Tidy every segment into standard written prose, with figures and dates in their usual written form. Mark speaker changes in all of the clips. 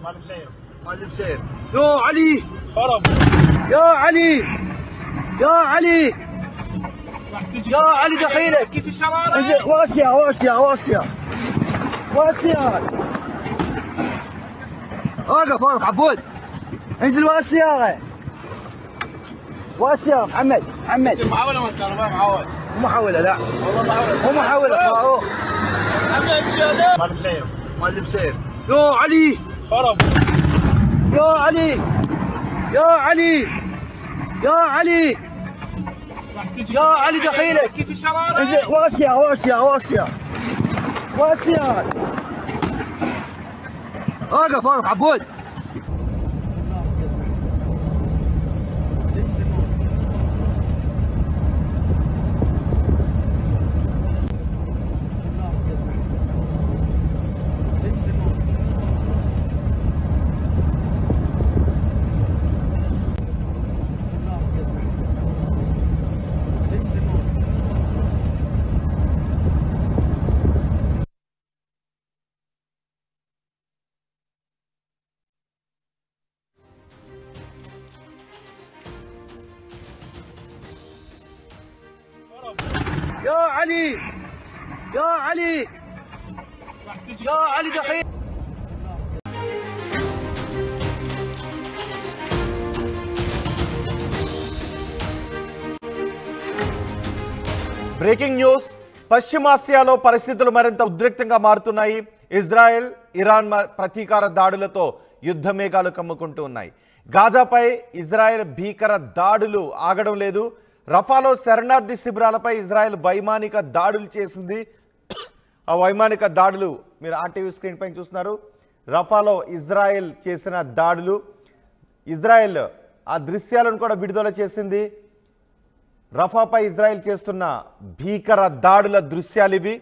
Speaker 1: معلم سير يا علي
Speaker 2: خرب
Speaker 1: يا علي يا علي يا علي دخيلك انزل ورا السيارة ورا السيارة ورا السيارة ورا السيارة وقف وقف عبود انزل ورا السيارة ورا السيارة محمد
Speaker 2: محاولة ما الكهرباء معول
Speaker 1: مو محاولة لا
Speaker 2: والله محاولة
Speaker 1: مو محاولة صاروخ معلم سير يا علي
Speaker 2: خرب
Speaker 1: يا علي يا علي يا علي يا علي دخيلك انزل ورا السيارة ورا السيارة ورا السيارة ورا السيارة وقف وقف عبود يا علي يا علي يا علي دخيل
Speaker 3: breaking news పశ్చిమాసియాలో పరిస్థితులు మరింత ఉద్రిక్తంగా మారుతున్నాయి. ఇజ్రాయెల్ ఇరాన్ ప్రతీకార దాడులతో యుద్ధ మేఘాలు కమ్ముకుంటూ ఉన్నాయి. గాజాపై ఇజ్రాయెల్ భీకర దాడులు ఆగడం లేదు. రఫాలో శరణార్థి శిబిరాలపై ఇజ్రాయెల్ వైమానిక దాడులు చేసింది. ఆ వైమానిక దాడులు మీరు ఆర్టీవీ స్క్రీన్ పైన చూస్తున్నారు. రఫాలో ఇజ్రాయెల్ చేసిన దాడులు, ఇజ్రాయెల్ ఆ దృశ్యాలను కూడా విడుదల చేసింది. రఫాపై ఇజ్రాయెల్ చేస్తున్న భీకర దాడుల దృశ్యాలు ఇవి.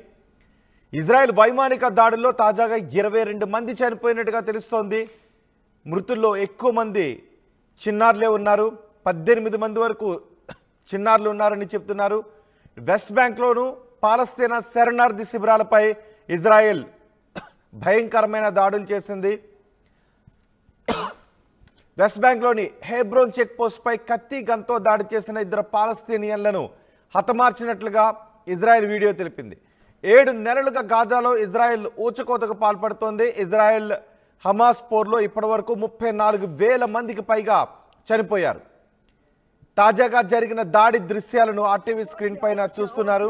Speaker 3: ఇజ్రాయెల్ వైమానిక దాడుల్లో తాజాగా 22 మంది చనిపోయినట్టుగా తెలుస్తోంది. మృతుల్లో ఎక్కువ మంది చిన్నారులే ఉన్నారు. 18 మంది వరకు చిన్నారులు ఉన్నారని చెప్తున్నారు. వెస్ట్ బ్యాంక్లోను పాలస్తీనా శరణార్థి శిబిరాలపై ఇజ్రాయెల్ భయంకరమైన దాడులు చేసింది. వెస్ట్ బ్యాంక్లోని హెబ్రోన్ చెక్ పోస్ట్పై కత్తి గన్తో దాడి చేసిన 2 పాలస్తీనియన్లను హతమార్చినట్లుగా ఇజ్రాయెల్ వీడియో తెలిపింది. 7 నెలలుగా గాజాలో ఇజ్రాయెల్ ఊచకోతకు పాల్పడుతోంది. ఇజ్రాయెల్ హమాస్ పోర్లో ఇప్పటివరకు 34,000 మందికి పైగా చనిపోయారు. తాజాగా జరిగిన దాడి దృశ్యాలను ఆర్టీవీ స్క్రీన్ పైన చూస్తున్నారు.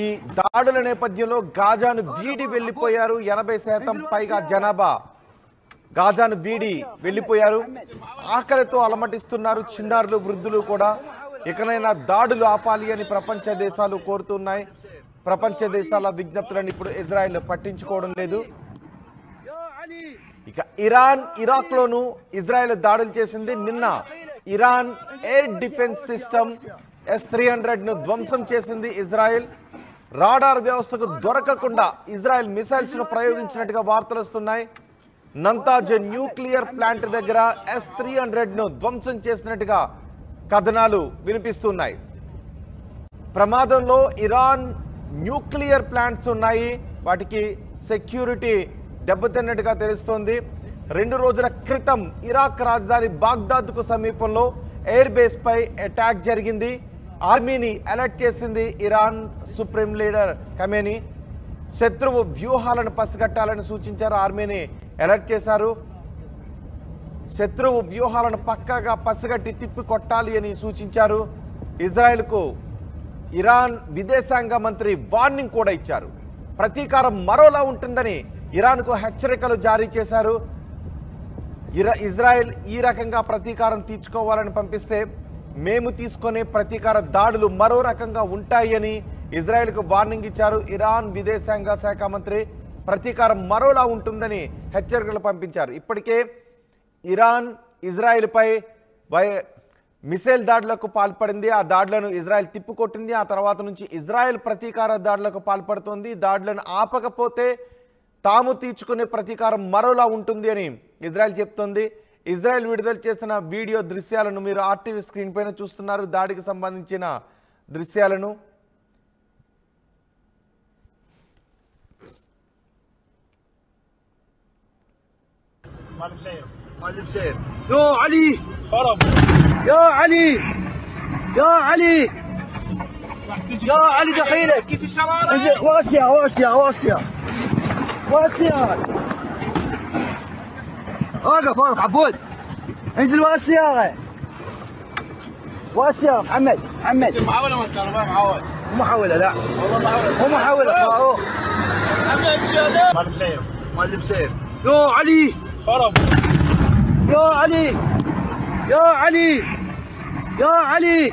Speaker 3: ఈ దాడుల నేపథ్యంలో గాజాను వీడి వెళ్ళిపోయారు. 80% పైగా జనాభా గాజాను వీడి వెళ్ళిపోయారు. ఆకలితో అలమటిస్తున్నారు చిన్నారులు, వృద్ధులు కూడా. ఇకనైనా దాడులు ఆపాలి అని ప్రపంచ దేశాలు కోరుతున్నాయి. ప్రపంచ దేశాల విజ్ఞప్తులను ఇప్పుడు ఇజ్రాయెల్ పట్టించుకోవడం లేదు. ఇక ఇరాన్ ఇరాక్లోనూ ఇజ్రాయెల్ దాడులు చేసింది. నిన్న ఇరాన్ ఎయిర్ డిఫెన్స్ సిస్టమ్ S-300ను ధ్వంసం చేసింది ఇజ్రాయెల్. రాడార్ వ్యవస్థకు దొరకకుండా ఇజ్రాయెల్ మిసైల్స్ను ప్రయోగించినట్టుగా వార్తలు వస్తున్నాయి. నంతాజ్ న్యూక్లియర్ ప్లాంట్ దగ్గర S-300ను ధ్వంసం చేసినట్టుగా కథనాలు వినిపిస్తున్నాయి. ప్రమాదంలో ఇరాన్ న్యూక్లియర్ ప్లాంట్స్ ఉన్నాయి. వాటికి సెక్యూరిటీ దెబ్బతిన్నట్టుగా తెలుస్తోంది. 2 రోజుల క్రితం ఇరాక్ రాజధాని బాగ్దాద్కు సమీపంలో ఎయిర్ బేస్పై అటాక్ జరిగింది. ఆర్మీని అలర్ట్ చేసింది ఇరాన్ సుప్రీం లీడర్ ఖమేనీ. శత్రువు వ్యూహాలను పసిగట్టాలని సూచించారు. ఆర్మీని అలర్ట్ చేశారు. శత్రువు వ్యూహాలను పక్కాగా పసిగట్టి తిప్పి కొట్టాలి అని సూచించారు. ఇజ్రాయెల్కు ఇరాన్ విదేశాంగ మంత్రి వార్నింగ్ కూడా ఇచ్చారు. ప్రతీకారం మరోలా ఉంటుందని ఇరాన్కు హెచ్చరికలు జారీ చేశారు. ఇజ్రాయెల్ ఈ రకంగా ప్రతీకారం తీర్చుకోవాలని పంపిస్తే మేము తీసుకునే ప్రతీకార దాడులు మరో రకంగా ఉంటాయి అని ఇజ్రాయెల్కు వార్నింగ్ ఇచ్చారు. ఇరాన్ విదేశాంగ శాఖ మంత్రి ప్రతీకారం మరోలా ఉంటుందని హెచ్చరికలు పంపించారు. ఇప్పటికే ఇరాన్ ఇజ్రాయెల్పై మిసైల్ దాడులకు పాల్పడింది. ఆ దాడులను ఇజ్రాయెల్ తిప్పికొట్టింది. ఆ తర్వాత నుంచి ఇజ్రాయెల్ ప్రతీకార దాడులకు పాల్పడుతోంది. దాడులను ఆపకపోతే తాము తీర్చుకునే ప్రతీకారం మరోలా ఉంటుంది అని ఇజ్రాయెల్ చెప్తోంది. ఇజ్రాయెల్ విడుదల చేసిన వీడియో దృశ్యాలను మీరు ఆర్టీవీ స్క్రీన్ పైన చూస్తున్నారు. దాడికి సంబంధించిన దృశ్యాలను
Speaker 1: معلم سيف يا علي
Speaker 2: خرب
Speaker 1: يا علي يا علي يا علي دخيلك انزل ورا السيارة ورا السيارة ورا السيارة ورا السيارة وقف وقف عبود انزل ورا السيارة ورا السيارة محمد محمد
Speaker 2: محاولة ما الكهرباء معول
Speaker 1: مو محاولة لا
Speaker 2: والله محاولة
Speaker 1: مو محاولة صاروخ
Speaker 2: معلم سيف
Speaker 1: معلم سيف يا علي
Speaker 2: خرب
Speaker 1: يا علي يا علي يا علي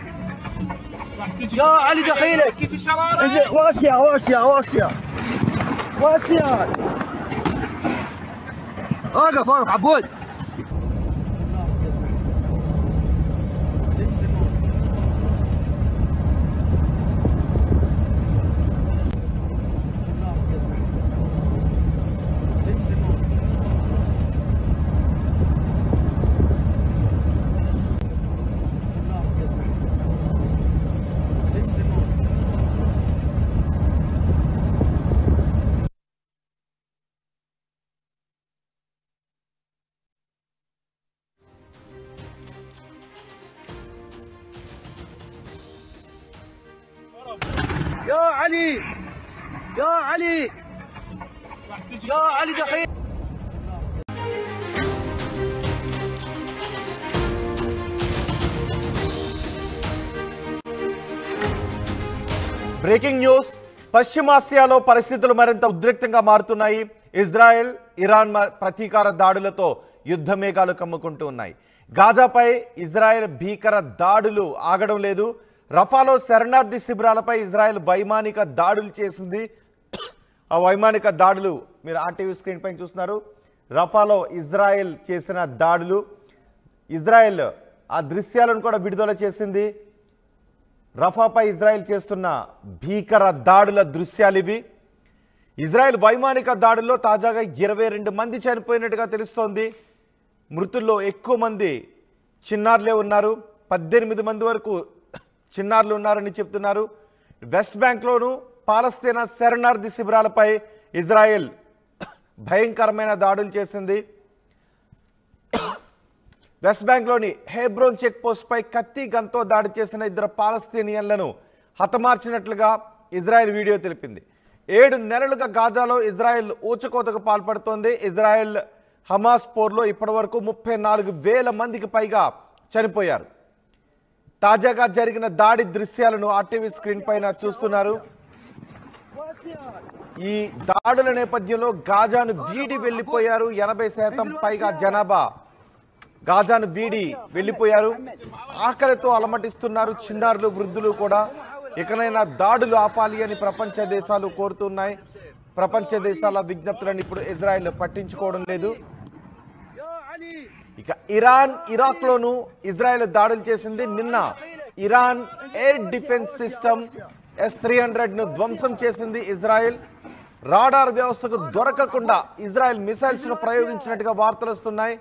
Speaker 1: يا علي دخيلك انزل ورا السيارة ورا السيارة ورا السيارة ورا السيارة وقف وقف عبود يا علي يا علي يا علي دخيل
Speaker 3: బ్రేకింగ్ న్యూస్ పశ్చిమాసియాలో పరిస్థితులు మరింత ఉద్రిక్తంగా మారుతున్నాయి. ఇజ్రాయెల్ ఇరాన్ ప్రతీకార దాడులతో యుద్ధ మేఘాలు కమ్ముకుంటూ ఉన్నాయి. గాజాపై ఇజ్రాయెల్ భీకర దాడులు ఆగడం లేదు. రఫాలో శరణార్థి శిబిరాలపై ఇజ్రాయెల్ వైమానిక దాడులు చేసింది. ఆ వైమానిక దాడులు మీరు ఆర్టీవీ స్క్రీన్ పైన చూస్తున్నారు. రఫాలో ఇజ్రాయెల్ చేసిన దాడులు, ఇజ్రాయెల్ ఆ దృశ్యాలను కూడా విడుదల చేసింది. రఫాపై ఇజ్రాయెల్ చేస్తున్న భీకర దాడుల దృశ్యాలు ఇవి. ఇజ్రాయెల్ వైమానిక దాడుల్లో తాజాగా 22 మంది చనిపోయినట్టుగా తెలుస్తోంది. మృతుల్లో ఎక్కువ మంది చిన్నారులే ఉన్నారు. 18 మంది వరకు చిన్నారులు ఉన్నారని చెప్తున్నారు. వెస్ట్ బ్యాంక్లోను పాలస్తీనా శరణార్థి శిబిరాలపై ఇజ్రాయెల్ భయంకరమైన దాడులు చేసింది. వెస్ట్ బ్యాంక్లోని హెబ్రోన్ చెక్ పోస్ట్పై కత్తి గన్తో దాడి చేసిన 2 పాలస్తీనియన్లను హతమార్చినట్లుగా ఇజ్రాయెల్ వీడియో తెలిపింది. 7 నెలలుగా గాజాలో ఇజ్రాయెల్ ఊచకోతకు పాల్పడుతోంది. ఇజ్రాయెల్ హమాస్ పోర్లో ఇప్పటివరకు 34,000 మందికి పైగా చనిపోయారు. తాజాగా జరిగిన దాడి దృశ్యాలను ఆర్టీవీ స్క్రీన్ పైన చూస్తున్నారు. ఈ దాడుల నేపథ్యంలో గాజాను వీడి వెళ్ళిపోయారు. 80% పైగా జనాభా గాజాను వీడి వెళ్ళిపోయారు. ఆకలితో అలమటిస్తున్నారు చిన్నారులు, వృద్ధులు కూడా. ఇకనైనా దాడులు ఆపాలి అని ప్రపంచ దేశాలు కోరుతున్నాయి. ప్రపంచ దేశాల విజ్ఞప్తులను ఇప్పుడు ఇజ్రాయెల్ పట్టించుకోవడం లేదు. ఇక ఇరాన్ ఇరాక్లోనూ ఇజ్రాయెల్ దాడులు చేసింది. నిన్న ఇరాన్ ఎయిర్ డిఫెన్స్ సిస్టమ్ S-300ను ధ్వంసం చేసింది ఇజ్రాయెల్. రాడార్ వ్యవస్థకు దొరకకుండా ఇజ్రాయెల్ మిసైల్స్ను ప్రయోగించినట్టుగా వార్తలు వస్తున్నాయి.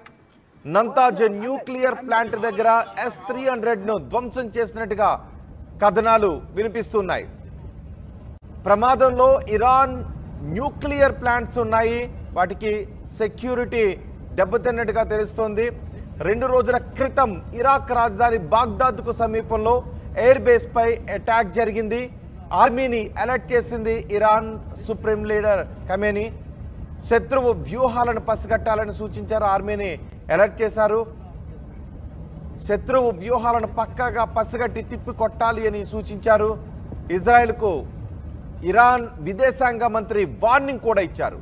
Speaker 3: నంతాజ్ న్యూక్లియర్ ప్లాంట్ దగ్గర S-300ను ధ్వంసం చేసినట్టుగా కథనాలు వినిపిస్తున్నాయి. ప్రమాదంలో ఇరాన్ న్యూక్లియర్ ప్లాంట్స్ ఉన్నాయి. వాటికి సెక్యూరిటీ దెబ్బతిన్నట్టుగా తెలుస్తోంది. 2 రోజుల క్రితం ఇరాక్ రాజధాని బాగ్దాద్కు సమీపంలో ఎయిర్ బేస్పై అటాక్ జరిగింది. ఆర్మీని అలర్ట్ చేసింది ఇరాన్ సుప్రీం లీడర్ ఖమేనీ. శత్రువు వ్యూహాలను పసిగట్టాలని సూచించారు. ఆర్మీని అలర్ట్ చేశారు. శత్రువు వ్యూహాలను పక్కాగా పసిగట్టి తిప్పి కొట్టాలి అని సూచించారు. ఇజ్రాయెల్కు ఇరాన్ విదేశాంగ మంత్రి వార్నింగ్ కూడా ఇచ్చారు.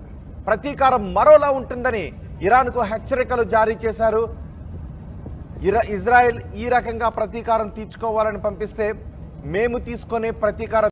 Speaker 3: ప్రతీకారం మరోలా ఉంటుందని ఇరాన్కు హెచ్చరికలు జారీ చేశారు. ఇజ్రాయెల్ ఈ రకంగా ప్రతీకారం తీర్చుకోవాలని పంపిస్తే మేము తీసుకునే ప్రతీకార